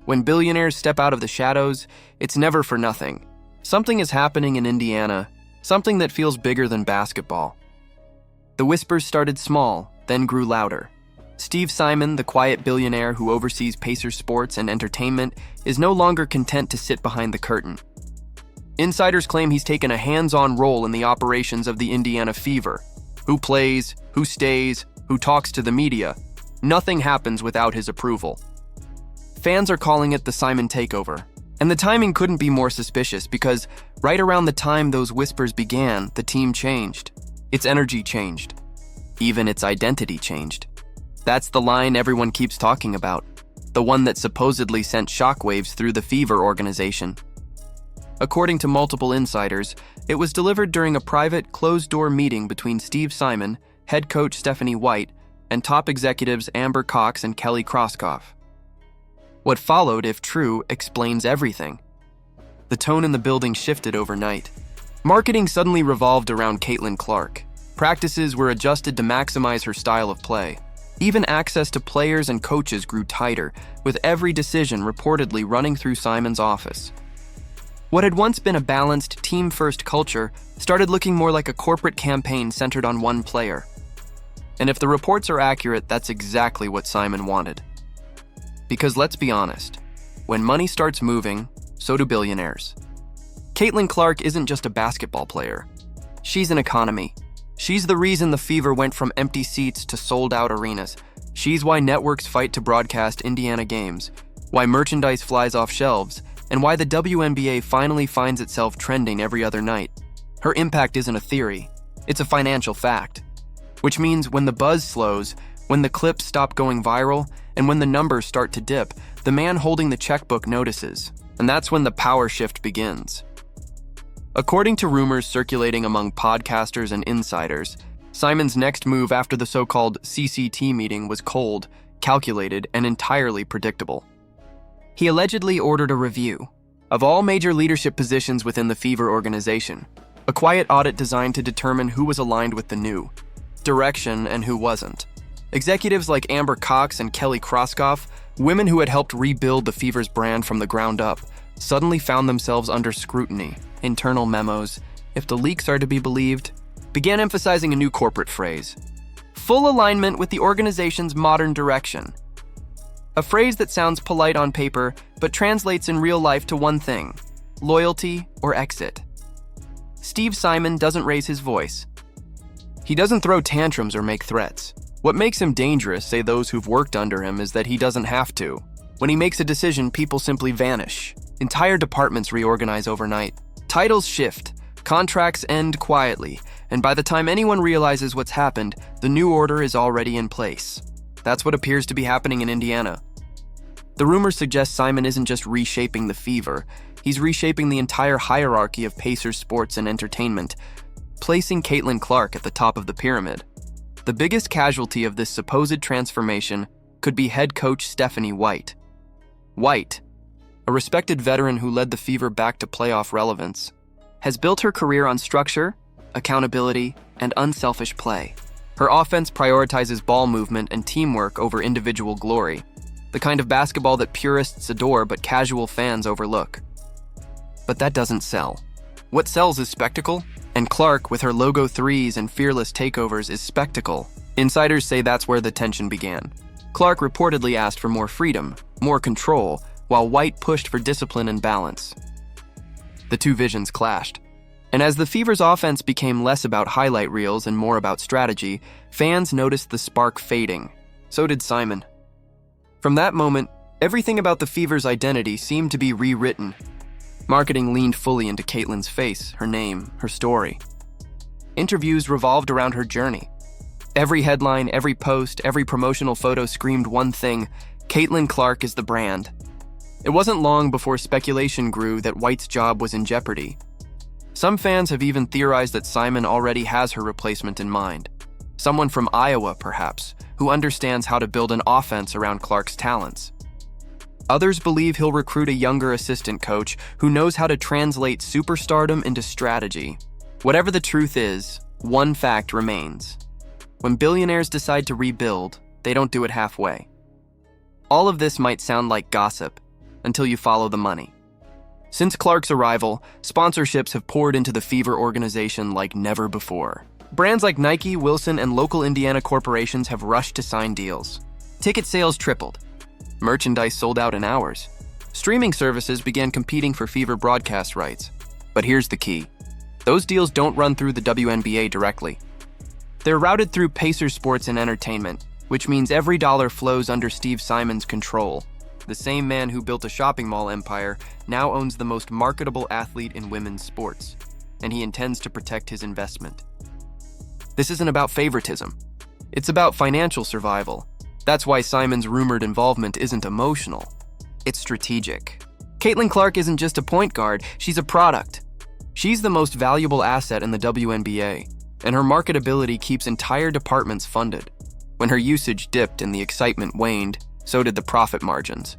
When billionaires step out of the shadows, it's never for nothing. Something is happening in Indiana, something that feels bigger than basketball. The whispers started small, then grew louder. Steve Simon, the quiet billionaire who oversees Pacers sports and entertainment, is no longer content to sit behind the curtain. Insiders claim he's taken a hands-on role in the operations of the Indiana Fever. Who plays, who stays, who talks to the media. Nothing happens without his approval. Fans are calling it the Simon Takeover. And the timing couldn't be more suspicious because right around the time those whispers began, the team changed. Its energy changed. Even its identity changed. That's the line everyone keeps talking about, the one that supposedly sent shockwaves through the Fever organization. According to multiple insiders, it was delivered during a private, closed-door meeting between Steve Simon, head coach Stephanie White, and top executives Amber Cox and Kelly Kroskov. What followed, if true, explains everything. The tone in the building shifted overnight. Marketing suddenly revolved around Caitlin Clark. Practices were adjusted to maximize her style of play. Even access to players and coaches grew tighter, with every decision reportedly running through Simon's office. What had once been a balanced, team-first culture started looking more like a corporate campaign centered on one player. And if the reports are accurate, that's exactly what Simon wanted. Because let's be honest, when money starts moving, so do billionaires. Caitlin Clark isn't just a basketball player. She's an economy. She's the reason the Fever went from empty seats to sold-out arenas. She's why networks fight to broadcast Indiana games, why merchandise flies off shelves, and why the WNBA finally finds itself trending every other night. Her impact isn't a theory, it's a financial fact. Which means when the buzz slows, when the clips stop going viral, and when the numbers start to dip, the man holding the checkbook notices, and that's when the power shift begins. According to rumors circulating among podcasters and insiders, Simon's next move after the so-called CCT meeting was cold, calculated, and entirely predictable. He allegedly ordered a review of all major leadership positions within the Fever organization, a quiet audit designed to determine who was aligned with the new direction and who wasn't. Executives like Amber Cox and Kelly Kroskov, women who had helped rebuild the Fever's brand from the ground up, suddenly found themselves under scrutiny. Internal memos, if the leaks are to be believed, began emphasizing a new corporate phrase: full alignment with the organization's modern direction. A phrase that sounds polite on paper, but translates in real life to one thing: loyalty or exit. Steve Simon doesn't raise his voice. He doesn't throw tantrums or make threats. What makes him dangerous, say those who've worked under him, is that he doesn't have to. When he makes a decision, people simply vanish. Entire departments reorganize overnight. Titles shift, contracts end quietly, and by the time anyone realizes what's happened, the new order is already in place. That's what appears to be happening in Indiana. The rumors suggest Simon isn't just reshaping the Fever, he's reshaping the entire hierarchy of Pacers sports and entertainment, placing Caitlin Clark at the top of the pyramid. The biggest casualty of this supposed transformation could be head coach Stephanie White. White, a respected veteran who led the Fever back to playoff relevance, has built her career on structure, accountability, and unselfish play. Her offense prioritizes ball movement and teamwork over individual glory, the kind of basketball that purists adore but casual fans overlook. But that doesn't sell. What sells is spectacle, and Clark, with her logo threes and fearless takeovers, is spectacle. Insiders say that's where the tension began. Clark reportedly asked for more freedom, more control, while White pushed for discipline and balance. The two visions clashed. And as the Fever's offense became less about highlight reels and more about strategy, fans noticed the spark fading. So did Simon. From that moment, everything about the Fever's identity seemed to be rewritten. Marketing leaned fully into Caitlin's face, her name, her story. Interviews revolved around her journey. Every headline, every post, every promotional photo screamed one thing: Caitlin Clark is the brand. It wasn't long before speculation grew that White's job was in jeopardy. Some fans have even theorized that Simon already has her replacement in mind. Someone from Iowa, perhaps, who understands how to build an offense around Clark's talents. Others believe he'll recruit a younger assistant coach who knows how to translate superstardom into strategy. Whatever the truth is, one fact remains. When billionaires decide to rebuild, they don't do it halfway. All of this might sound like gossip, until you follow the money. Since Clark's arrival, sponsorships have poured into the Fever organization like never before. Brands like Nike, Wilson, and local Indiana corporations have rushed to sign deals. Ticket sales tripled. Merchandise sold out in hours. Streaming services began competing for Fever broadcast rights. But here's the key. Those deals don't run through the WNBA directly. They're routed through Pacers Sports and Entertainment, which means every dollar flows under Steve Simon's control. The same man who built a shopping mall empire now owns the most marketable athlete in women's sports, and he intends to protect his investment. This isn't about favoritism. It's about financial survival. That's why Simon's rumored involvement isn't emotional. It's strategic. Caitlin Clark isn't just a point guard, she's a product. She's the most valuable asset in the WNBA, and her marketability keeps entire departments funded. When her usage dipped and the excitement waned, so did the profit margins.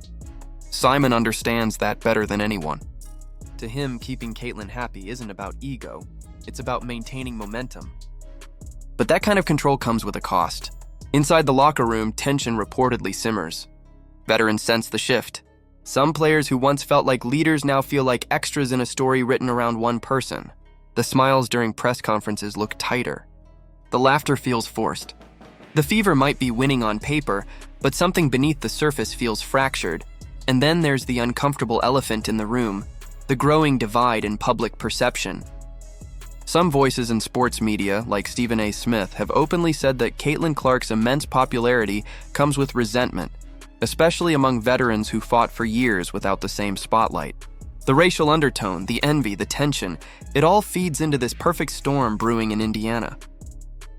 Simon understands that better than anyone. To him, keeping Caitlin happy isn't about ego, it's about maintaining momentum. But that kind of control comes with a cost. Inside the locker room, tension reportedly simmers. Veterans sense the shift. Some players who once felt like leaders now feel like extras in a story written around one person. The smiles during press conferences look tighter. The laughter feels forced. The Fever might be winning on paper, but something beneath the surface feels fractured. And then there's the uncomfortable elephant in the room, the growing divide in public perception. Some voices in sports media, like Stephen A. Smith, have openly said that Caitlin Clark's immense popularity comes with resentment, especially among veterans who fought for years without the same spotlight. The racial undertone, the envy, the tension, it all feeds into this perfect storm brewing in Indiana.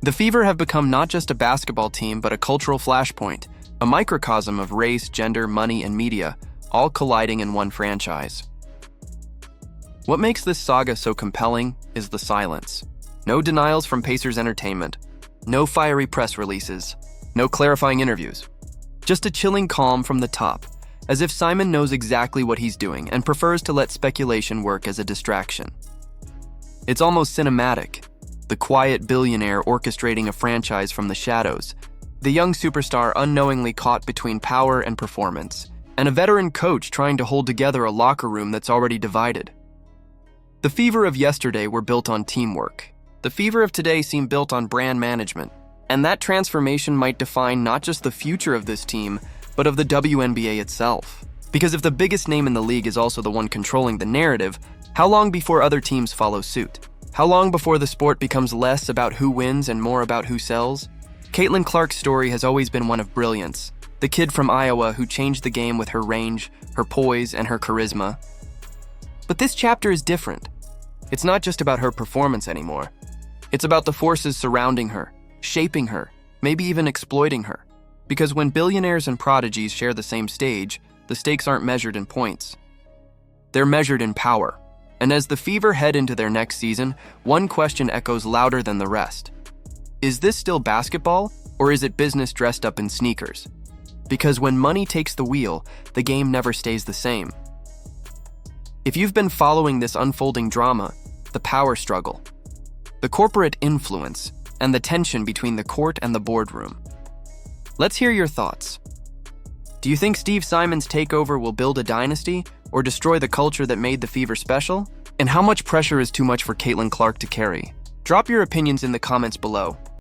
The Fever have become not just a basketball team, but a cultural flashpoint, a microcosm of race, gender, money, and media, all colliding in one franchise. What makes this saga so compelling is the silence. No denials from Pacers Entertainment, no fiery press releases, no clarifying interviews. Just a chilling calm from the top, as if Simon knows exactly what he's doing and prefers to let speculation work as a distraction. It's almost cinematic, the quiet billionaire orchestrating a franchise from the shadows, the young superstar unknowingly caught between power and performance, and a veteran coach trying to hold together a locker room that's already divided. The Fever of yesterday were built on teamwork. The Fever of today seem built on brand management, and that transformation might define not just the future of this team, but of the WNBA itself. Because if the biggest name in the league is also the one controlling the narrative, how long before other teams follow suit? How long before the sport becomes less about who wins and more about who sells? Caitlin Clark's story has always been one of brilliance. The kid from Iowa who changed the game with her range, her poise, and her charisma. But this chapter is different. It's not just about her performance anymore. It's about the forces surrounding her, shaping her, maybe even exploiting her. Because when billionaires and prodigies share the same stage, the stakes aren't measured in points. They're measured in power. And as the Fever head into their next season, one question echoes louder than the rest. Is this still basketball, or is it business dressed up in sneakers? Because when money takes the wheel, the game never stays the same. If you've been following this unfolding drama, the power struggle, the corporate influence, and the tension between the court and the boardroom, let's hear your thoughts. Do you think Steve Simon's takeover will build a dynasty or destroy the culture that made the Fever special? And how much pressure is too much for Caitlin Clark to carry? Drop your opinions in the comments below.